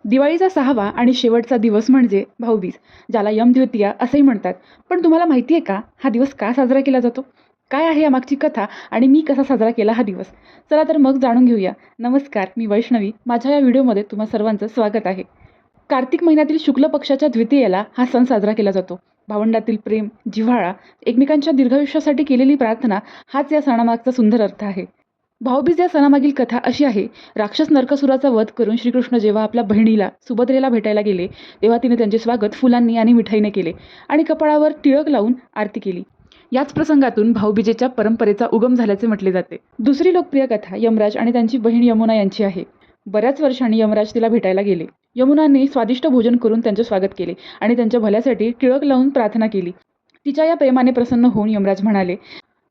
दिवाळीचा 6वा आणि शेवटचा दिवस म्हणजे भाऊबीज, ज्याला यमद्वितीया असंही म्हणतात. पण तुम्हाला माहिती आहे का, हा दिवस का साजरा केला जातो? काय आहे यामागची कथा आणि मी कसा साजरा केला हा दिवस? चला तर मग जाणून घेऊया. नमस्कार, मी वैष्णवी. माझ्या या व्हिडिओमध्ये तुम्हा सर्वांचं स्वागत आहे. कार्तिक महिन्यातील शुक्ल पक्षाच्या द्वितीयेला हा सण साजरा केला जातो. भावंडातील प्रेम, जिव्हाळा, एकमेकांच्या दीर्घायुष्यासाठी केलेली प्रार्थना हाच या सणामागचा सुंदर अर्थ आहे. भाऊबीज या सणामागील कथा अशी आहे. राक्षस नरकासुराचा वध करून श्रीकृष्ण जेव्हा आपल्या बहिणीला सुभद्रेला भेटायला गेले, तेव्हा तिने त्यांचे स्वागत फुलांनी आणि मिठाईने केले आणि कपाळावर टिळक लावून आरती केली. याच प्रसंगातून भाऊबीजेच्या परंपरेचा उगम झाल्याचे म्हटले जाते. दुसरी लोकप्रिय कथा यमराज आणि त्यांची बहीण यमुना यांची आहे. बऱ्याच वर्षांनी यमराज तिला भेटायला गेले. यमुनाने स्वादिष्ट भोजन करून त्यांचे स्वागत केले आणि त्यांच्या भल्यासाठी टिळक लावून प्रार्थना केली. तिच्या या प्रेमाने प्रसन्न होऊन यमराज म्हणाले,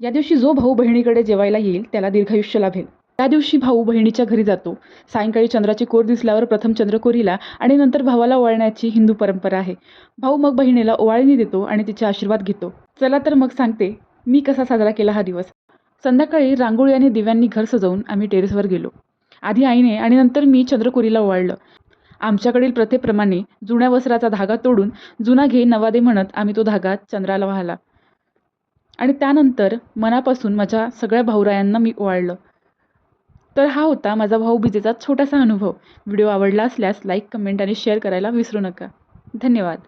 या दिवशी जो भाऊ बहिणीकडे जेवायला येईल त्याला दीर्घायुष्य लाभेल. त्या दिवशी भाऊ बहिणीच्या घरी जातो. सायंकाळी चंद्राची कोर दिसल्यावर प्रथम चंद्रकोरीला आणि नंतर भावाला ओवाळण्याची हिंदू परंपरा आहे. भाऊ मग बहिणीला ओवाळणी देतो आणि तिचे आशीर्वाद घेतो. चला तर मग सांगते मी कसा साजरा केला हा दिवस. संध्याकाळी रांगोळी आणि दिव्यांनी घर सजवून आम्ही टेरेसवर गेलो. आधी आईने आणि नंतर मी चंद्रकोरीला ओवाळलं. आमच्याकडील प्रथेप्रमाणे जुन्या वस्त्राचा धागा तोडून जुना घे नवा दे म्हणत आम्ही तो धागा चंद्राला वाहला आणि त्यानंतर मनापासून माझ्या सगळ्या भाऊरायांना मी ओवाळलं. तर हा होता माझा भाऊबीजेचा छोटासा अनुभव. व्हिडिओ आवडला असल्यास लाईक, कमेंट आणि शेअर करायला विसरू नका. धन्यवाद.